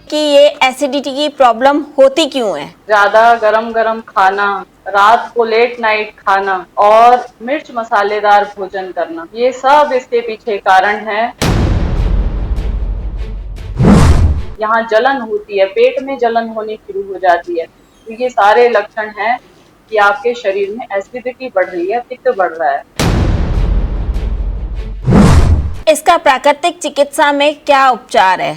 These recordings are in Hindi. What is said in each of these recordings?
कि ये एसिडिटी की प्रॉब्लम होती क्यों है? ज्यादा गरम गरम खाना, रात को लेट नाइट खाना और मिर्च मसालेदार भोजन करना, ये सब इसके पीछे कारण है। यहाँ जलन होती है, पेट में जलन होनी शुरू हो जाती है, तो ये सारे लक्षण हैं कि आपके शरीर में एसिडिटी बढ़ रही है, पित्त बढ़ रहा है। इसका प्राकृतिक चिकित्सा में क्या उपचार है?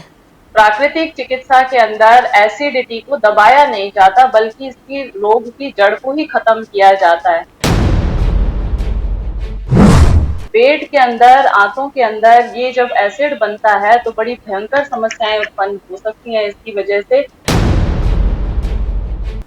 प्राकृतिक चिकित्सा के अंदर एसिडिटी को दबाया नहीं जाता, बल्कि इसकी रोग की जड़ को ही खत्म किया जाता है। पेट के अंदर, आंतों के अंदर ये जब एसिड बनता है तो बड़ी भयंकर समस्याएं उत्पन्न हो सकती हैं इसकी वजह से।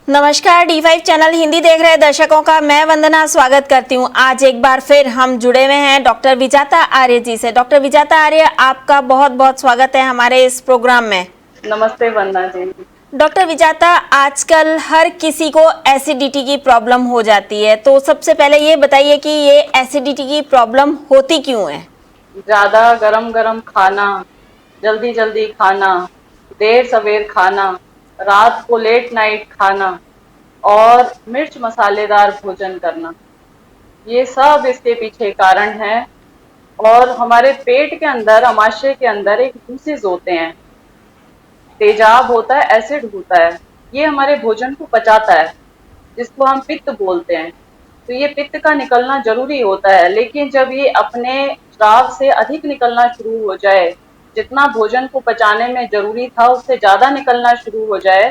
नमस्कार, D5 चैनल हिंदी देख रहे दर्शकों का मैं वंदना स्वागत करती हूं। आज एक बार फिर हम जुड़े हुए हैं डॉक्टर विजाता आर्य जी से। डॉक्टर विजाता आर्य, आपका बहुत बहुत स्वागत है हमारे इस प्रोग्राम में। नमस्ते वंदना जी। डॉक्टर विजाता, आजकल हर किसी को एसिडिटी की प्रॉब्लम हो जाती है, तो सबसे पहले ये बताइए कि ये एसिडिटी की प्रॉब्लम होती क्यों है? ज्यादा गरम गरम खाना, जल्दी जल्दी खाना, देर सवेर खाना, रात को लेट नाइट खाना और मिर्च मसालेदार भोजन करना, ये सब इसके पीछे कारण है। और हमारे पेट के अंदर, अमाशय के अंदर एक जूसेस होते हैं, तेजाब होता है, एसिड होता है, ये हमारे भोजन को पचाता है, जिसको हम पित्त बोलते हैं। तो ये पित्त का निकलना जरूरी होता है, लेकिन जब ये अपने स्राव से अधिक निकलना शुरू हो जाए, जितना भोजन को पचाने में जरूरी था उससे ज्यादा निकलना शुरू हो जाए,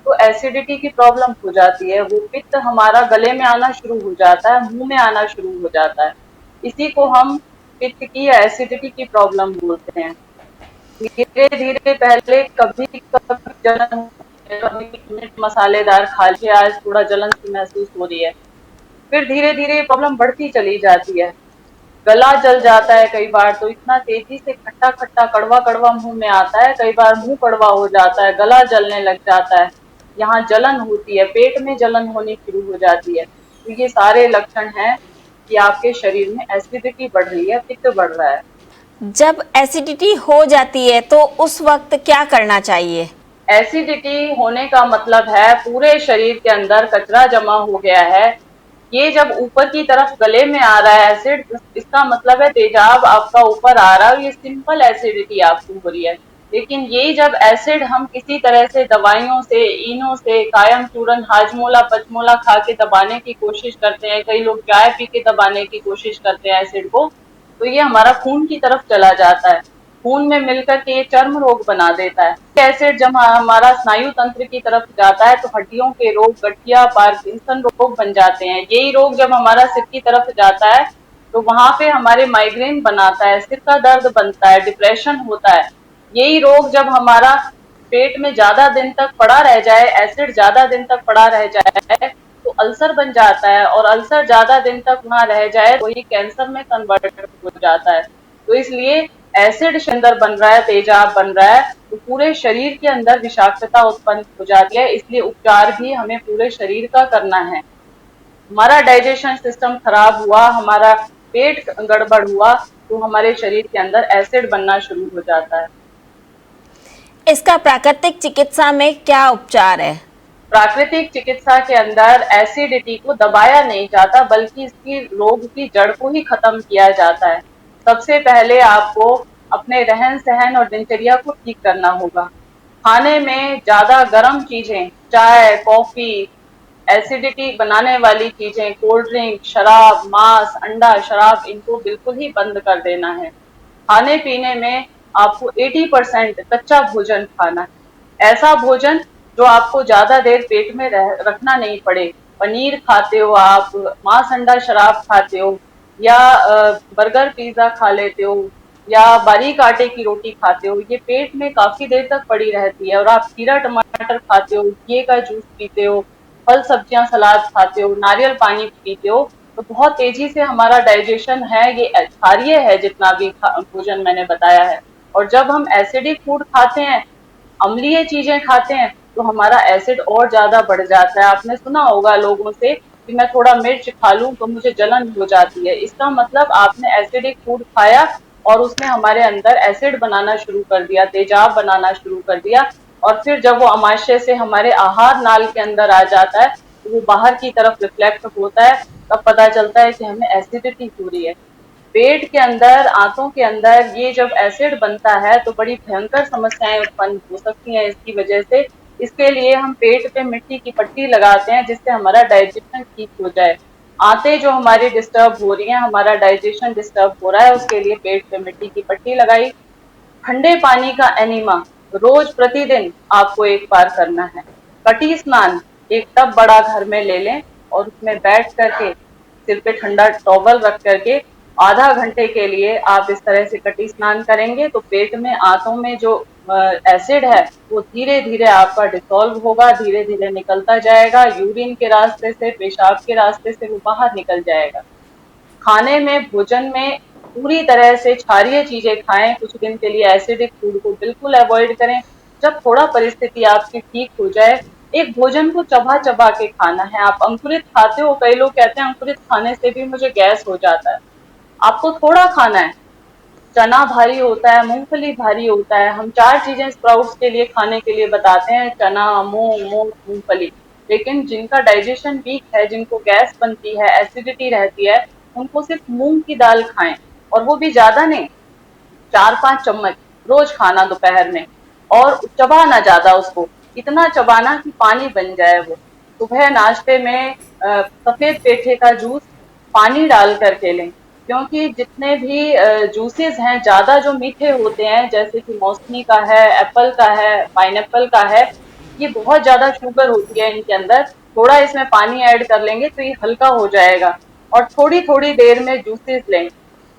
तो एसिडिटी की प्रॉब्लम हो जाती है। वो पित्त हमारा गले में आना शुरू हो जाता है, मुंह में आना शुरू हो जाता है। इसी को हम पित्त की या एसिडिटी की प्रॉब्लम बोलते हैं। धीरे धीरे पहले कभी कभी जलन, कभी मिर्च मसालेदार खा लिया, आज थोड़ा जलन सी महसूस हो रही है, फिर धीरे धीरे प्रॉब्लम बढ़ती चली जाती है। गला जल जाता है कई बार, तो इतना तेजी से खट्टा खट्टा कड़वा कड़वा मुंह में आता है, कई बार मुंह कड़वा हो जाता है, गला जलने लग जाता है, यहाँ जलन होती है, पेट में जलन होनी शुरू हो जाती है। तो ये सारे लक्षण हैं कि आपके शरीर में एसिडिटी बढ़ रही है, पित्त बढ़ रहा है। जब एसिडिटी हो जाती है तो उस वक्त क्या करना चाहिए? एसिडिटी होने का मतलब है पूरे शरीर के अंदर कचरा जमा हो गया है। ये जब ऊपर की तरफ गले में आ रहा है एसिड, इसका मतलब है तेजाब आपका ऊपर आ रहा है, ये सिंपल एसिडिटी आपको हो रही है। लेकिन ये जब एसिड हम किसी तरह से दवाइयों से, इनो से, कायम चूर्ण, हाजमोला, पचमोला खा के दबाने की कोशिश करते हैं, कई लोग चाय पी के दबाने की कोशिश करते हैं एसिड को, तो ये हमारा खून की तरफ चला जाता है, खून में मिलकर के ये चर्म रोग बना देता है। एसिड जब हमारा स्नायु तंत्र की तरफ जाता है तो हड्डियों के रोग, गठिया, पार्किंसन रोग बन जाते हैं। यही रोग जब हमारा सिर की तरफ जाता है तो वहां पे हमारे माइग्रेन बनाता है, सिर का दर्द बनता है, डिप्रेशन होता है। यही रोग जब हमारा पेट में ज्यादा दिन तक पड़ा रह जाए, एसिड ज्यादा दिन तक पड़ा रह जाए, तो अल्सर बन जाता है, और अल्सर ज्यादा दिन तक वहां रह जाए तो ये कैंसर में कन्वर्ट हो जाता है। तो इसलिए एसिड अंदर बन रहा है, तेजाब बन रहा है, तो पूरे शरीर के अंदर विषाक्तता उत्पन्न हो जाती है। इसलिए उपचार भी हमें पूरे शरीर का करना है। हमारा डाइजेशन सिस्टम खराब हुआ, हमारा पेट गड़बड़ हुआ, तो हमारे शरीर के अंदर एसिड बनना शुरू हो जाता है। इसका प्राकृतिक चिकित्सा में क्या उपचार है? प्राकृतिक चिकित्सा के अंदर एसिडिटी को दबाया नहीं जाता, बल्कि इसकी रोग की जड़ को ही खत्म किया जाता है। सबसे पहले आपको अपने रहन सहन और दिनचर्या को ठीक करना होगा। खाने में ज्यादा गर्म चीजें, चाय, कॉफी, एसिडिटी बनाने वाली चीजें, कोल्ड ड्रिंक, शराब, मांस, अंडा, शराब, इनको बिल्कुल ही बंद कर देना है। खाने पीने में आपको 80% कच्चा भोजन खाना है, ऐसा भोजन जो आपको ज्यादा देर पेट में रखना नहीं पड़े। पनीर खाते हो आप, मांस, अंडा, शराब खाते हो, या बर्गर पिज्जा खा लेते हो, या बारीक आटे की रोटी खाते हो, ये पेट में काफी देर तक पड़ी रहती है। और आप खीरा टमाटर खाते हो, घी का जूस पीते हो, फल सब्जियां सलाद खाते हो, नारियल पानी पीते हो, तो बहुत तेजी से हमारा डाइजेशन है, ये क्षारीय है जितना भी भोजन मैंने बताया है। और जब हम एसिडिक फूड खाते हैं, अम्लीय चीजें खाते हैं, तो हमारा एसिड और ज्यादा बढ़ जाता है। आपने सुना होगा लोगों से कि मैं थोड़ा मिर्च खा लूं तो मुझे जलन हो जाती है, इसका मतलब आपने एसिडिक फूड खाया और उसने हमारे अंदर एसिड बनाना शुरू कर दिया, तेजाब बनाना शुरू कर दिया, और फिर जब वो आमाशय से हमारे आहार नाल के अंदर आ जाता है तो वो बाहर की तरफ रिफ्लेक्ट होता है, तब पता चलता है कि हमें एसिडिटी हो रही है। पेट के अंदर, आंतों के अंदर ये जब एसिड बनता है तो बड़ी भयंकर समस्याएं उत्पन्न हो सकती हैं इसकी वजह से। इसके लिए हम पेट पे मिट्टी की पट्टी लगाते हैं जिससे हमारा डाइजेशन ठीक हो जाए। आंतें जो हमारी डिस्टर्ब हो रही हैं, हमारा डाइजेशन डिस्टर्ब हो रहा है, उसके लिए पेट पे मिट्टी की पट्टी लगाई। ठंडे पानी का एनिमा रोज प्रतिदिन आपको एक बार करना है। कटी स्नान एक टब बड़ा घर में ले लें और उसमें बैठ करके सिर पे ठंडा टॉवल रख करके आधा घंटे के लिए आप इस तरह से कटी स्नान करेंगे तो पेट में, आंतों में जो एसिड है वो धीरे धीरे आपका डिसॉल्व होगा, धीरे धीरे निकलता जाएगा, यूरिन के रास्ते से, पेशाब के रास्ते से वो बाहर निकल जाएगा। खाने में, भोजन में पूरी तरह से क्षारीय चीजें खाएं, कुछ दिन के लिए एसिडिक फूड को बिल्कुल अवॉइड करें। जब थोड़ा परिस्थिति आपकी ठीक हो जाए, एक भोजन को चबा चबा के खाना है। आप अंकुरित खाते हो, कई लोग कहते हैं अंकुरित खाने से भी मुझे गैस हो जाता है। आपको थोड़ा खाना है। चना भारी होता है, मूंगफली भारी होता है। हम 4 चीजें स्प्राउट्स के लिए खाने के लिए बताते हैं, चना, मूंग, मूंगफली। लेकिन जिनका डाइजेशन वीक है, जिनको गैस बनती है, एसिडिटी रहती है, उनको सिर्फ मूंग की दाल खाएं, और वो भी ज्यादा नहीं, 4-5 चम्मच रोज खाना दोपहर में। और चबाना ज्यादा उसको, इतना चबाना कि पानी बन जाए वो। सुबह नाश्ते में सफेद पेठे का जूस पानी डाल करके लें, क्योंकि जितने भी जूसेस हैं ज्यादा जो मीठे होते हैं, जैसे कि मौसमी का है, एप्पल का है, पाइनएप्पल का है, ये बहुत ज्यादा शुगर होती है इनके अंदर। थोड़ा इसमें पानी ऐड कर लेंगे तो ये हल्का हो जाएगा। और थोड़ी थोड़ी देर में जूसेस लें।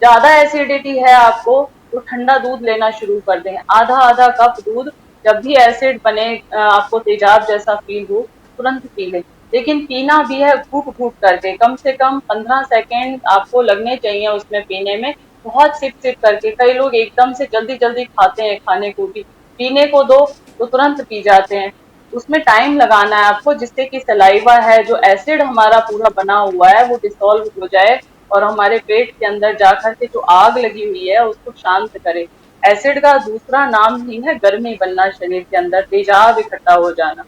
ज्यादा एसिडिटी है आपको तो ठंडा दूध लेना शुरू कर दें, आधा आधा कप दूध। जब भी एसिड बने, आपको तेजाब जैसा फील हो, तुरंत पी लें। लेकिन पीना भी है घूट घूट करके, कम से कम 15 सेकेंड आपको लगने चाहिए उसमें पीने में। बहुत सिप सिप करके, कई लोग एकदम से जल्दी जल्दी खाते हैं खाने को भी, पीने को दो तो तुरंत पी जाते हैं। उसमें टाइम लगाना है आपको, जिससे कि सलाइवा है, जो एसिड हमारा पूरा बना हुआ है, वो डिसॉल्व हो जाए और हमारे पेट के अंदर जाकर के जो आग लगी हुई है उसको शांत करे। एसिड का दूसरा नाम ही है गर्मी बनना, शरीर के अंदर तेजाब इकट्ठा हो जाना।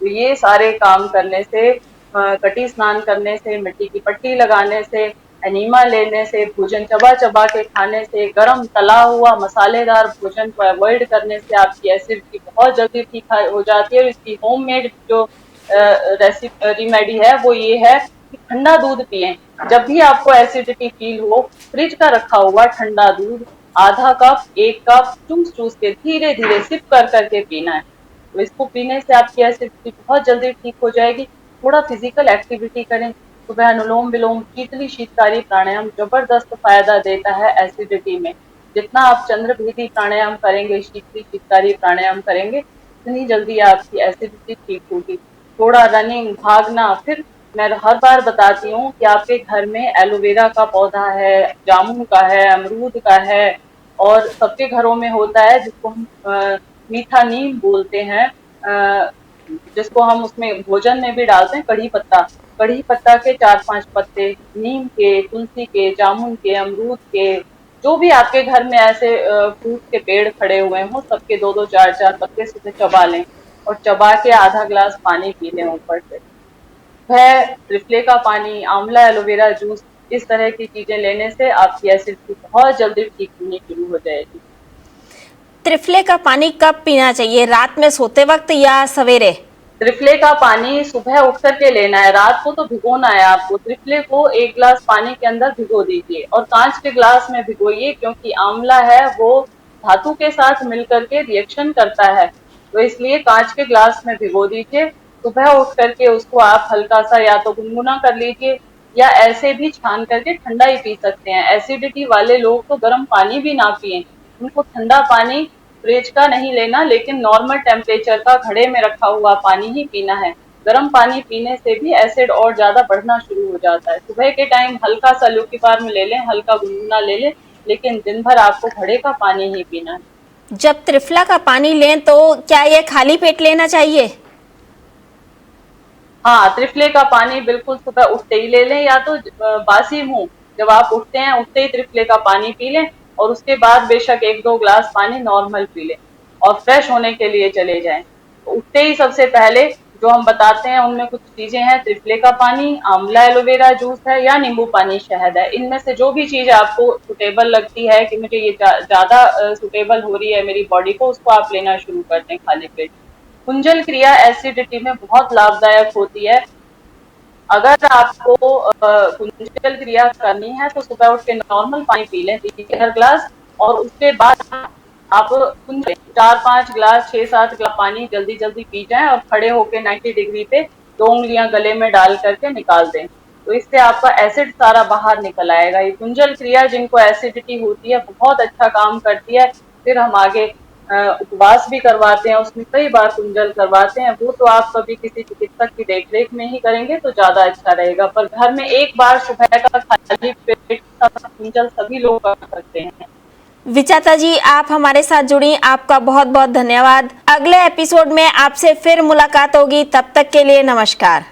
तो ये सारे काम करने से, कटी स्नान करने से, मिट्टी की पट्टी लगाने से, एनीमा लेने से, भोजन चबा चबा के खाने से, गरम तला हुआ मसालेदार भोजन को अवॉइड करने से आपकी एसिडिटी बहुत जल्दी ठीक हो जाती है। और इसकी होममेड जो रेमेडी है वो ये है कि ठंडा दूध पिएं। जब भी आपको एसिडिटी फील हो, फ्रिज का रखा हुआ ठंडा दूध आधा कप, 1 कप चूस चूस के धीरे धीरे सिप कर करके पीना है। तो इसको पीने से आपकी एसिडिटी बहुत जल्दी ठीक हो जाएगी। थोड़ा फिजिकल एक्टिविटी करें, सुबह अनुलोम विलोम, शीतली शीतकारी प्राणायाम जबरदस्त फायदा देता है एसिडिटी में। जितना आप चंद्रभेदी प्राणायाम करेंगे, शीतली शीतकारी प्राणायाम करेंगे, उतनी जल्दी आपकी एसिडिटी ठीक होगी। थोड़ा रनिंग, भागना। फिर मैं हर बार बताती हूँ कि आपके घर में एलोवेरा का पौधा है, जामुन का है, अमरूद का है, और सबके घरों में होता है जिसको हम मीठा नीम बोलते हैं, जिसको हम उसमें भोजन में भी डालते हैं, कढ़ी पत्ता। कढ़ी पत्ता के 4-5 पत्ते, नीम के, तुलसी के, जामुन के, अमरूद के, जो भी आपके घर में ऐसे फ्रूट के पेड़ खड़े हुए हों, सबके 2-2, 4-4 पत्ते सीधे चबा लें और चबा के आधा ग्लास पानी पी लें ऊपर से। वह त्रिफले का पानी, आंवला एलोवेरा जूस, इस तरह की चीजें लेने से आपकी एसिडिटी बहुत जल्दी ठीक होनी शुरू हो जाएगी। त्रिफले का पानी कब पीना चाहिए, रात में सोते वक्त या सवेरे? त्रिफले का पानी सुबह उठ करके लेना है, रात को तो भिगोना है आपको। त्रिफले को 1 ग्लास पानी के अंदर भिगो दीजिए और कांच के ग्लास में भिगोइए, क्योंकि आंवला है वो धातु के साथ मिलकर के रिएक्शन करता है, तो इसलिए कांच के ग्लास में भिगो दीजिए। सुबह उठ करके उसको आप हल्का सा या तो गुनगुना कर लीजिए या ऐसे भी छान करके ठंडा ही पी सकते हैं। एसिडिटी वाले लोग तो गर्म पानी भी ना पिए, उनको ठंडा पानी फ्रिज का नहीं लेना, लेकिन नॉर्मल टेम्परेचर का घड़े में रखा हुआ पानी ही पीना है। गर्म पानी पीने से भी एसिड और ज्यादा बढ़ना शुरू हो जाता है। सुबह के टाइम हल्का सा ल्यूकीवार में ले लें, हल्का गुनगुना ले लें, लेकिन दिन भर आपको घड़े का पानी ही पीना है। जब त्रिफला का पानी लें तो क्या ये खाली पेट लेना चाहिए? हाँ, त्रिफले का पानी बिल्कुल सुबह उठते ही ले लें, या तो बासी मुंह जब आप उठते हैं, उठते ही त्रिफले का पानी पी लें और उसके बाद बेशक 1-2 ग्लास पानी नॉर्मल पी लें और फ्रेश होने के लिए चले जाएं। उठते ही सबसे पहले जो हम बताते हैं उनमें कुछ चीजें हैं, त्रिफले का पानी, आंवला एलोवेरा जूस है या नींबू पानी शहद है। इनमें से जो भी चीज आपको सुटेबल लगती है कि मुझे ये ज्यादा सुटेबल हो रही है मेरी बॉडी को, उसको आप लेना शुरू कर दें खाली पेट। कुंजल क्रिया एसिडिटी में बहुत लाभदायक होती है। अगर आपको कुंजल क्रिया करनी है तो सुबह उठ के नॉर्मल पानी पी लें 3 गिलास, और उसके बाद आप 4-5 गिलास 6-7 गिलास पानी जल्दी जल्दी पी जाएं और खड़े होके 90 डिग्री पे 2 उंगलियां गले में डाल करके निकाल दें। तो इससे आपका एसिड सारा बाहर निकल आएगा। ये कुंजल क्रिया जिनको एसिडिटी होती है बहुत अच्छा काम करती है। फिर हम आगे उपवास भी करवाते हैं, उसमें कई बार कुंजल करवाते हैं। वो तो आप कभी किसी चिकित्सक की देखरेख में ही करेंगे तो ज्यादा अच्छा रहेगा, पर घर में एक बार सुबह का खाली पेट का कुंजल सभी लोग कर सकते हैं। विजाता जी, आप हमारे साथ जुड़ी, आपका बहुत बहुत धन्यवाद। अगले एपिसोड में आपसे फिर मुलाकात होगी, तब तक के लिए नमस्कार।